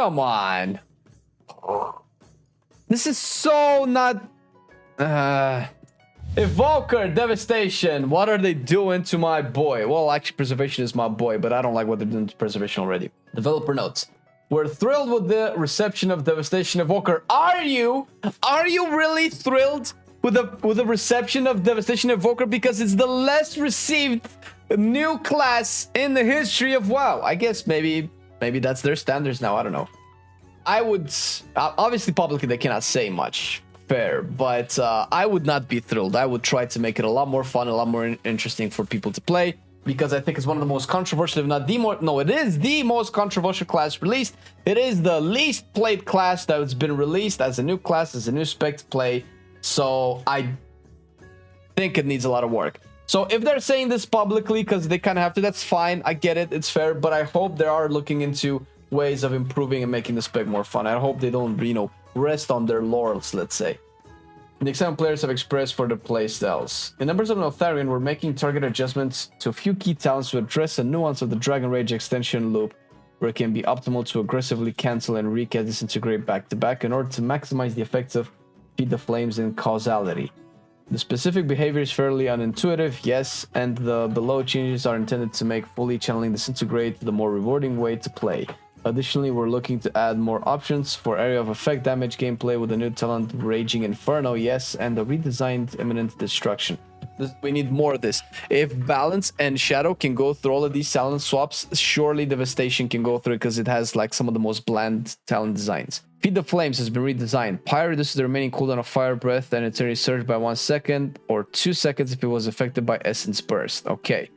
come on. This is so not... Evoker, Devastation. What are they doing to my boy? Well, actually, Preservation is my boy, but I don't like what they're doing to Preservation already. Developer notes. We're thrilled with the reception of Devastation Evoker. Are you? Are you really thrilled with the reception of Devastation Evoker? Because it's the less received new class in the history of WoW. I guess maybe that's their standards now. I don't know. I would... obviously, publicly, they cannot say much. Fair. But I would not be thrilled. I would try to make it a lot more fun, a lot more interesting for people to play. Because I think it's one of the most controversial, if not the more... No, it is the most controversial class released. It is the least played class that's been released as a new class, as a new spec to play. So I think it needs a lot of work. So if they're saying this publicly because they kind of have to, that's fine. I get it. It's fair. But I hope they are looking into ways of improving and making the spec more fun. I hope they don't, you know, rest on their laurels, let's say. The external players have expressed for their playstyles. In Numbers of Neltharion, we're making target adjustments to a few key talents to address a nuance of the Dragon Rage extension loop, where it can be optimal to aggressively cancel and disintegrate back-to-back in order to maximize the effects of Feed the Flames and Causality. The specific behavior is fairly unintuitive, yes, and the below changes are intended to make fully channeling Disintegrate the more rewarding way to play. Additionally, we're looking to add more options for area of effect damage gameplay with a new talent, Raging Inferno, yes, and a redesigned Imminent Destruction. We need more of this. If Balance and Shadow can go through all of these talent swaps, surely Devastation can go through it because it has like some of the most bland talent designs. Feed the Flames has been redesigned. Pyre reduces the remaining cooldown of Fire Breath and Eternity Surge by 1 second or 2 seconds if it was affected by Essence Burst. Okay.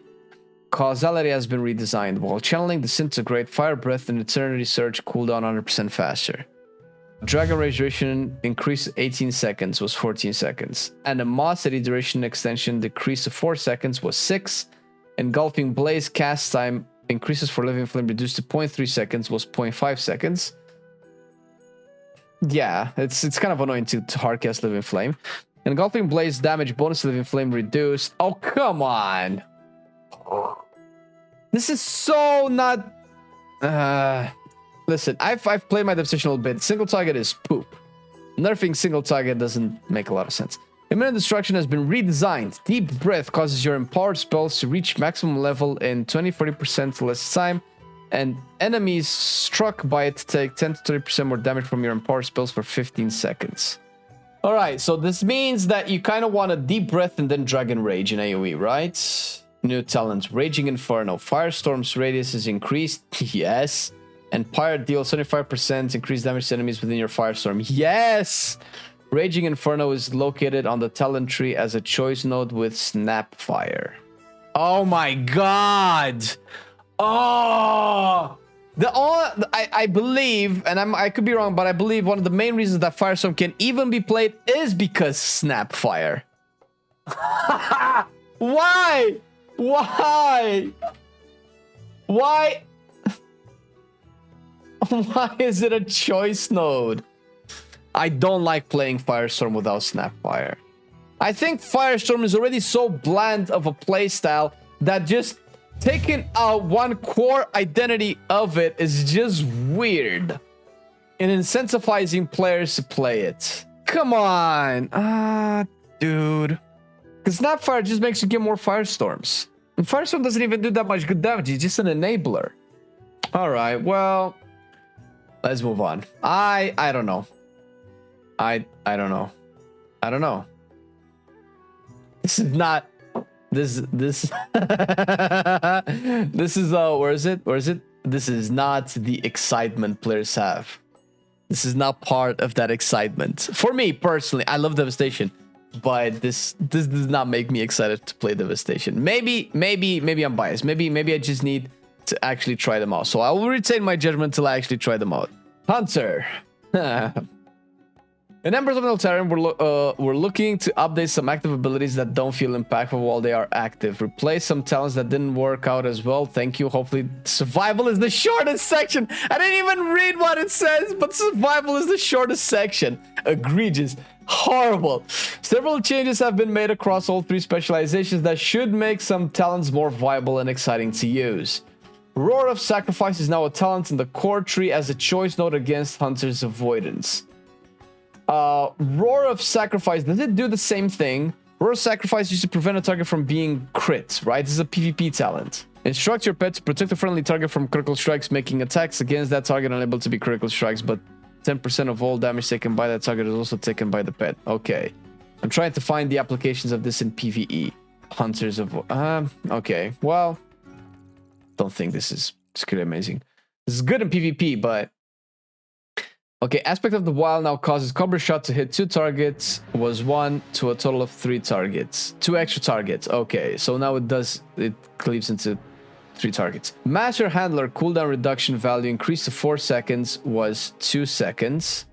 Causality has been redesigned. While channeling Disintegrate, Fire Breath and Eternity Surge cooldown 100% faster. Dragon Rage duration increased 18 seconds was 14 seconds. Animosity duration extension decreased to 4 seconds was 6. Engulfing Blaze cast time increases for Living Flame reduced to 0.3 seconds was 0.5 seconds. Yeah, it's kind of annoying to hardcast Living Flame. Engulfing Blaze damage bonus Living Flame reduced. Oh, come on. This is so not... Listen, I've played my Devastation a little bit. Single target is poop. Nerfing single target doesn't make a lot of sense. Imminent Destruction has been redesigned. Deep Breath causes your empowered spells to reach maximum level in 20-40% less time, and enemies struck by it take 10-30% more damage from your empowered spells for 15 seconds. Alright, so this means that you kind of want a Deep Breath and then Dragon Rage in AoE, right? New talent, Raging Inferno. Firestorm's radius is increased. Yes. And Pyre deals 75% increased damage to enemies within your Firestorm. Yes! Raging Inferno is located on the talent tree as a choice node with Snapfire. Oh my god! Oh! I believe, and I could be wrong, but I believe one of the main reasons that Firestorm can even be played is because Snapfire. Why? Why? Why? Why is it a choice node? I don't like playing Firestorm without Snapfire. I think Firestorm is already so bland of a playstyle that just taking out one core identity of it is just weird. And incentivizing players to play it. Come on. Dude. Because Snapfire just makes you get more Firestorms. And Firestorm doesn't even do that much good damage. He's just an enabler. Alright, well... let's move on. I don't know. I don't know. I don't know. This is not... This this is where is it? This is not the excitement players have. This is not part of that excitement. For me personally, I love Devastation, but this does not make me excited to play Devastation. Maybe I'm biased. Maybe I just need to actually try them out. So I will retain my judgment until I actually try them out. Hunter. In Embers of Neltharion, we're looking to update some active abilities that don't feel impactful while they are active. Replace some talents that didn't work out as well. Thank you. Hopefully, survival is the shortest section. I didn't even read what it says, but survival is the shortest section. Egregious. Horrible. Several changes have been made across all 3 specializations that should make some talents more viable and exciting to use. Roar of Sacrifice is now a talent in the core tree as a choice note against Hunter's Avoidance. Roar of Sacrifice, does it do the same thing? Roar of Sacrifice used to prevent a target from being crit, right? This is a PvP talent. Instruct your pet to protect a friendly target from critical strikes, making attacks against that target unable to be critical strikes, but 10% of all damage taken by that target is also taken by the pet. Okay. I'm trying to find the applications of this in PvE. Hunters of... okay. Well, don't think this is really amazing. This is good in PvP, but... Okay, Aspect of the Wild now causes Cobra Shot to hit 2 targets, was 1 to a total of 3 targets. 2 extra targets. Okay, so now it cleaves into 3 targets. Master Handler cooldown reduction value increased to 4 seconds, was 2 seconds.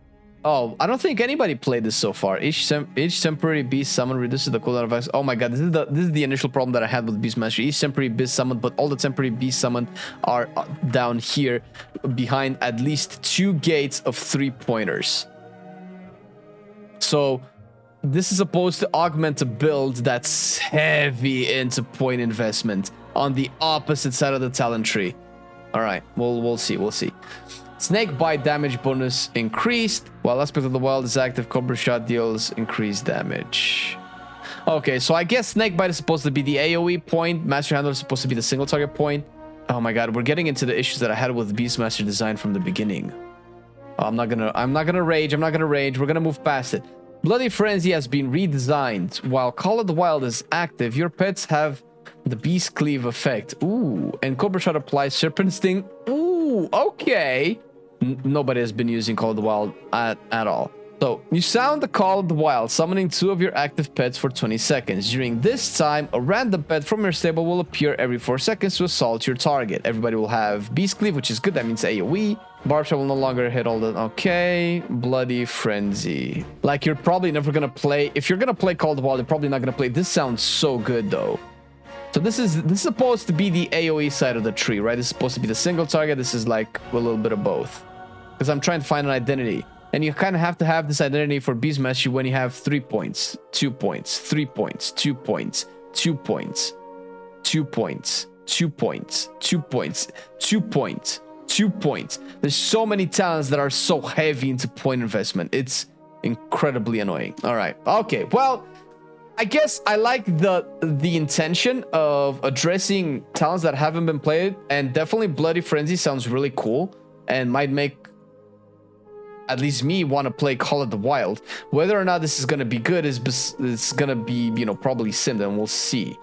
Oh, I don't think anybody played this so far. Each temporary beast summon reduces the cooldown of... Oh my god, this is the initial problem that I had with Beastmaster. Each temporary beast summoned, but all the temporary beast summoned are down here behind at least 2 gates of 3-pointers. So this is supposed to augment a build that's heavy into point investment on the opposite side of the talent tree. All right, we'll see. Snake bite damage bonus increased, while Aspect of the Wild is active. Cobra Shot deals increased damage. Okay, so I guess Snake bite is supposed to be the AoE point. Master Handler is supposed to be the single target point. Oh my god, we're getting into the issues that I had with Beastmaster design from the beginning. Oh, I'm not gonna rage. We're gonna move past it. Bloody Frenzy has been redesigned. While Call of the Wild is active, your pets have the Beast Cleave effect. Ooh, and Cobra Shot applies Serpent Sting. Ooh, okay. Nobody has been using Call of the Wild at all. So, you sound the Call of the Wild, summoning 2 of your active pets for 20 seconds. During this time, a random pet from your stable will appear every 4 seconds to assault your target. Everybody will have Beast Cleave, which is good. That means AoE. Barb Shot will no longer hit all the... Okay. Bloody Frenzy. Like, you're probably never gonna play... If you're gonna play Call of the Wild, you're probably not gonna play... This sounds so good, though. So this is supposed to be the AoE side of the tree, right? This is supposed to be the single target. This is like a little bit of both. Because I'm trying to find an identity. And you kind of have to have this identity for Beastmaster when you have 3 points, 2 points, 3 points, 2 points, 2 points, 2 points, 2 points, 2 points, 2 points, 2 points. There's so many talents that are so heavy into point investment. It's incredibly annoying. All right. Okay. Well, I guess I like the intention of addressing talents that haven't been played, and definitely Bloody Frenzy sounds really cool and might make at least me want to play Call of the Wild. Whether or not this is going to be good is going to be, you know, probably simmed, and we'll see.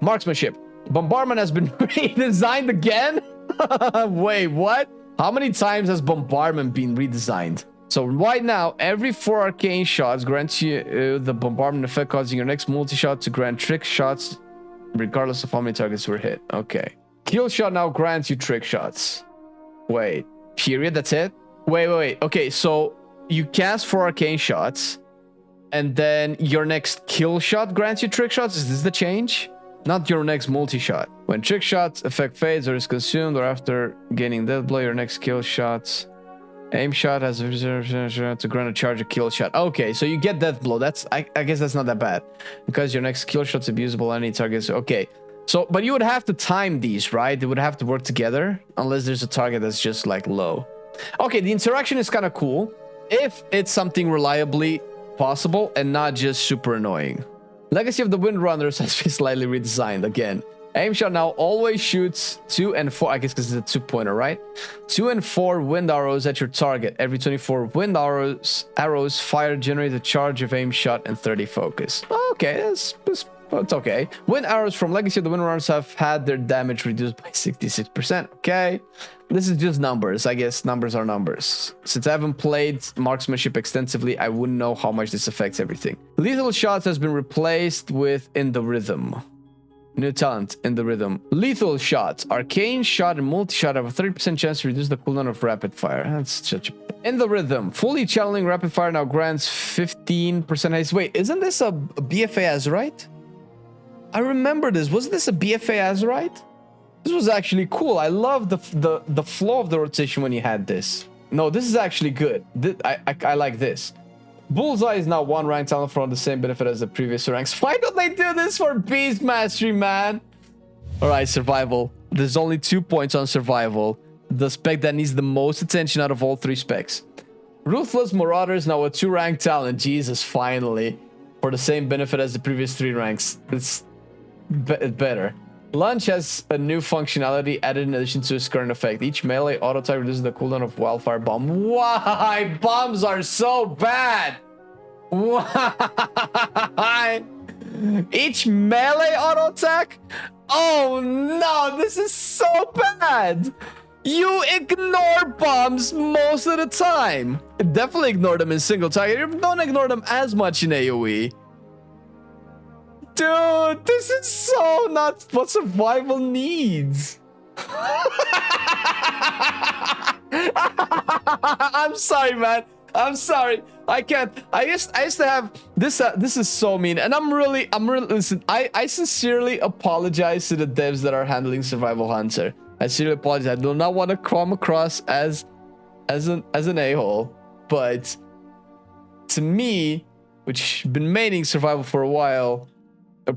Marksmanship. Bombardment has been redesigned again? Wait, what? How many times has Bombardment been redesigned? So right now, every 4 arcane shots grants you the bombardment effect, causing your next multi-shot to grant trick shots regardless of how many targets were hit. Okay. Kill shot now grants you trick shots. Wait. Period? That's it? Wait. Okay, so you cast 4 arcane shots, and then your next kill shot grants you trick shots? Is this the change? Not your next multi-shot. When trick shots effect fades or is consumed, or after gaining death blow, your next kill shots... Aim shot has to grant a charge a kill shot. Okay, so you get death blow. That's I guess that's not that bad, because your next kill shot's abusable on any targets. Okay, so but you would have to time these, right? They would have to work together unless there's a target that's just like low. Okay, the interaction is kind of cool if it's something reliably possible and not just super annoying. Legacy of the Windrunners has been slightly redesigned again. Aim shot now always shoots 2 and 4, I guess because it's a 2-pointer, right? 2 and 4 wind arrows at your target. Every 24 wind arrows fired generate a charge of aim shot and 30 focus. Okay, it's okay. Wind arrows from Legacy of the Windrunners have had their damage reduced by 66%. Okay, this is just numbers. I guess numbers are numbers. Since I haven't played marksmanship extensively, I wouldn't know how much this affects everything. Lethal shots has been replaced with In the Rhythm. New talent, In the Rhythm. Lethal shots. Arcane shot and multi-shot have a 30% chance to reduce the cooldown of rapid fire. That's such a... In the Rhythm. Fully channeling rapid fire now grants 15% haste. Wait, isn't this a BFA Azerite? I remember this. Wasn't this a BFA Azerite? This was actually cool. I love the flow of the rotation when you had this. No, this is actually good. I like this. Bullseye is now 1 rank talent for the same benefit as the previous ranks. Why don't they do this for Beast Mastery, man? Alright, survival. There's only 2 points on survival. The spec that needs the most attention out of all 3 specs. Ruthless Marauder is now a 2-rank talent. Jesus, finally. For the same benefit as the previous 3 ranks. It's better. Lunge has a new functionality added in addition to its current effect. Each melee auto type reduces the cooldown of Wildfire Bomb. Why? Bombs are so bad! Why? Each melee auto attack? Oh no, this is so bad! You ignore bombs most of the time. Definitely ignore them in single target. Don't ignore them as much in AoE. Dude, this is so not what survival needs. I'm sorry, man. I'm sorry. I can't. I used to have this. This is so mean, and I'm really. Listen, I sincerely apologize to the devs that are handling Survival Hunter. I sincerely apologize. I do not want to come across as an a-hole, but to me, which been maining survival for a while,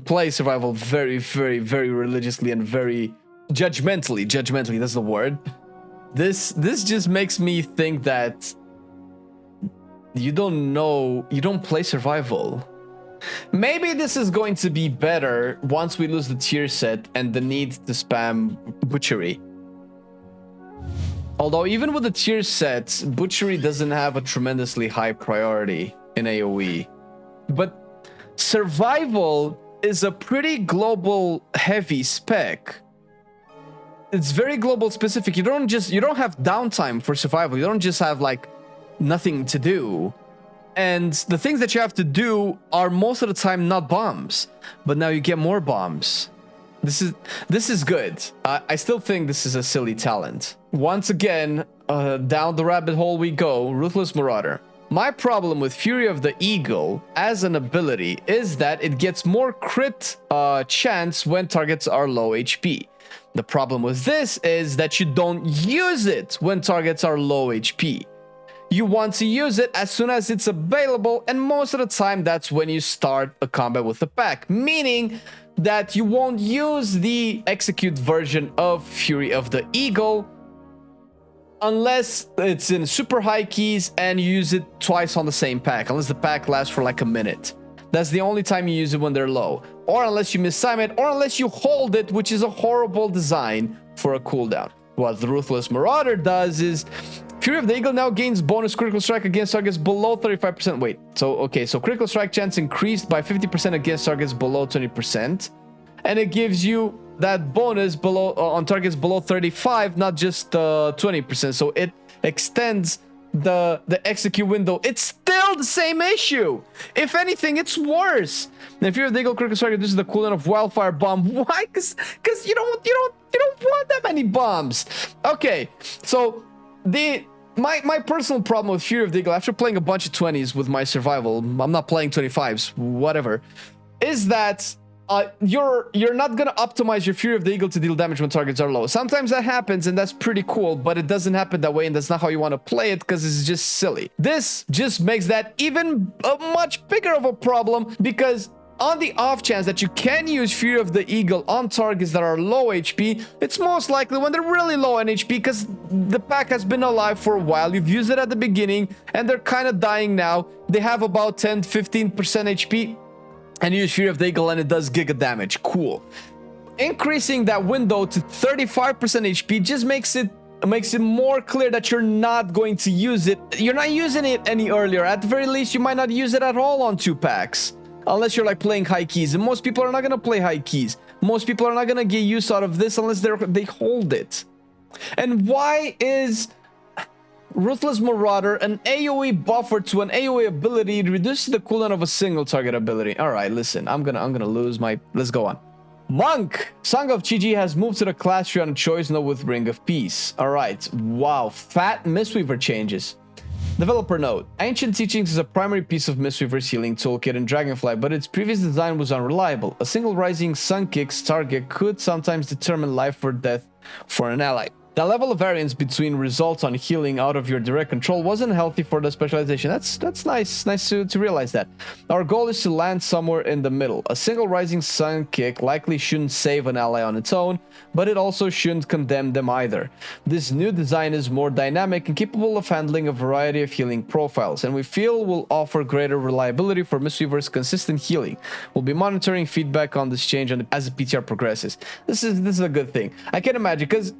play survival very, very, very religiously and very judgmentally. Judgmentally, that's the word. This just makes me think that you don't play survival. Maybe this is going to be better once we lose the tier set and the need to spam butchery. Although even with the tier set, butchery doesn't have a tremendously high priority in AoE. But survival is a pretty global heavy spec. It's very global specific. You don't have downtime for survival. You don't just have like nothing to do. And the things that you have to do are most of the time not bombs, but now you get more bombs. This is good. I still think this is a silly talent. Once again, down the rabbit hole we go. Ruthless Marauder. My problem with Fury of the Eagle as an ability is that it gets more crit chance when targets are low HP. The problem with this is that you don't use it when targets are low HP. You want to use it as soon as it's available, and most of the time that's when you start a combat with the pack, meaning that you won't use the execute version of Fury of the Eagle unless it's in super high keys and you use it twice on the same pack, unless the pack lasts for like a minute. That's the only time you use it when they're low, or unless you mistime it, or unless you hold it, which is a horrible design for a cooldown. What the Ruthless Marauder does is Fury of the Eagle now gains bonus critical strike against targets below 35%. Wait, so critical strike chance increased by 50% against targets below 20%, and it gives you that bonus below on targets below 35, not just 20%. So it extends the execute window. It's still the same issue. If anything, it's worse. And if you're the Eagle critical strike, this is the cooldown of Wildfire Bomb. Why? Because you don't want that many bombs. Okay, so my personal problem with Fury of the Eagle, after playing a bunch of 20s with my survival, I'm not playing 25s, whatever, is that you're not gonna optimize your Fury of the Eagle to deal damage when targets are low. Sometimes that happens, and that's pretty cool, but it doesn't happen that way, and that's not how you want to play it, because it's just silly. This just makes that even a much bigger of a problem, because on the off chance that you can use Fury of the Eagle on targets that are low HP, it's most likely when they're really low on HP, because the pack has been alive for a while. You've used it at the beginning, and they're kind of dying now. They have about 10-15% HP, and you use Fury of the Eagle, and it does giga damage. Cool. Increasing that window to 35% HP just makes it more clear that you're not going to use it. You're not using it any earlier. At the very least, you might not use it at all on 2 packs. Unless you're like playing high keys, and most people are not going to play high keys. Most people are not going to get use out of this unless they hold it. And why is Ruthless Marauder an AoE buffer to an AoE ability? It reduces the cooldown of a single target ability. All right, listen, I'm gonna lose my. Let's go on. Monk, Song of Chi-Ji has moved to the class tree on choice now with Ring of Peace. All right, wow, fat Mistweaver changes. Developer note, Ancient Teachings is a primary piece of Mistweaver's healing toolkit in Dragonfly, but its previous design was unreliable. A single rising sun kick's target could sometimes determine life or death for an ally. The level of variance between results on healing out of your direct control wasn't healthy for the specialization. That's nice to realize that. Our goal is to land somewhere in the middle. A single rising sun kick likely shouldn't save an ally on its own, but it also shouldn't condemn them either. This new design is more dynamic and capable of handling a variety of healing profiles, and we feel will offer greater reliability for Mistweaver's consistent healing. We'll be monitoring feedback on this change as the PTR progresses. This is a good thing. I can imagine, because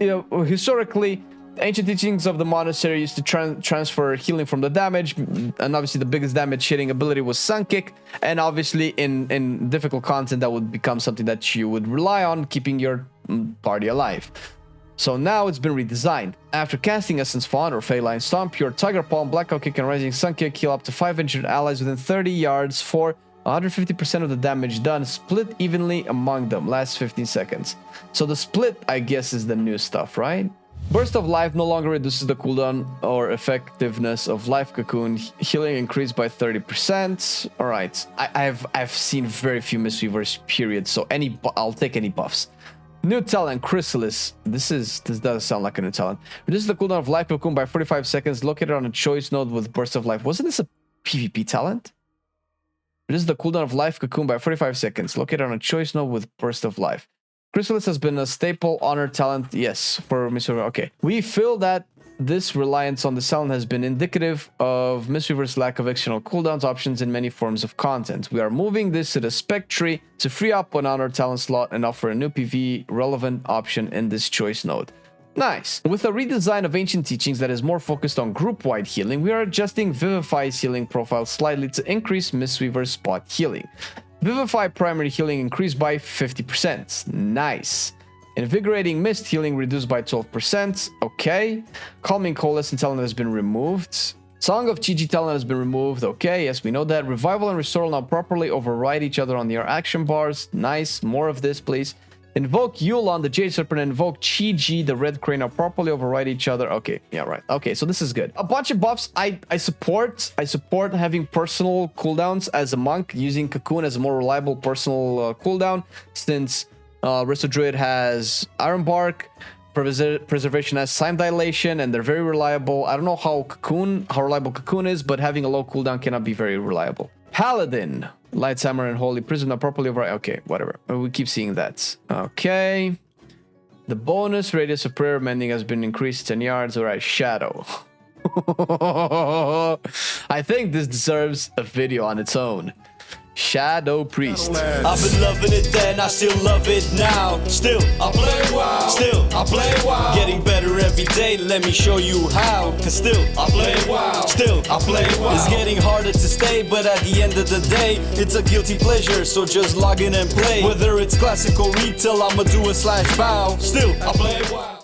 historically, ancient teachings of the monastery used to transfer healing from the damage, and obviously the biggest damage hitting ability was Sun Kick, and obviously in difficult content that would become something that you would rely on, keeping your party alive. So now it's been redesigned. After casting Essence Fawn or Feline Stomp, your Tiger Palm, Blackout Kick, and Rising Sun Kick heal up to 5 injured allies within 30 yards for 150% of the damage done, split evenly among them, lasts 15 seconds. So the split, I guess, is the new stuff, right? Burst of Life no longer reduces the cooldown or effectiveness of Life Cocoon. Healing increased by 30%. All right, I've seen very few Mistweavers, period. So I'll take any buffs. New talent, Chrysalis. This does sound like a new talent. Reduces the cooldown of Life Cocoon by 45 seconds. Located on a choice node with Burst of Life. Wasn't this a PvP talent? Reduces the cooldown of Life Cocoon by 45 seconds. Located on a choice node with Burst of Life. Chrysalis has been a staple honor talent, yes, for Mistweaver. Okay, we feel that this reliance on the talent has been indicative of Mistweaver's lack of external cooldowns options in many forms of content. We are moving this to the spec tree to free up an honor talent slot and offer a new PvE relevant option in this choice node. Nice. With a redesign of ancient teachings that is more focused on group-wide healing, we are adjusting Vivify's healing profile slightly to increase Mistweaver's spot healing. Vivify primary healing increased by 50%. Nice. Invigorating Mist healing reduced by 12%. Okay. Calming Coalescent talent has been removed. Song of Chi-Ji talent has been removed. Okay, yes, we know that. Revival and Restore will now properly override each other on your action bars. Nice. More of this, please. Invoke Yule on the Jade Serpent and invoke Chi-Ji, the Red Crane, now properly override each other. Okay, yeah, right. Okay, so this is good. A bunch of buffs I support. I support having personal cooldowns as a monk, using Cocoon as a more reliable personal cooldown, since Resto Druid has Iron Bark, Preservation has Time Dilation, and they're very reliable. I don't know how reliable Cocoon is, but having a low cooldown cannot be very reliable. Paladin, Light Hammer and Holy Prism are properly override. Okay, whatever. We keep seeing that. Okay. The bonus radius of prayer mending has been increased 10 yards. All right, Shadow. I think this deserves a video on its own. Shadow Priest. I've been loving it then, I still love it now. Still, I play WoW. Still, I play WoW. Getting better every day, let me show you how. Cause still, I play WoW. Still, I play WoW. It's getting harder to stay, but at the end of the day, it's a guilty pleasure, so just log in and play. Whether it's classic or retail, I'ma do a /bow. Still, I play WoW.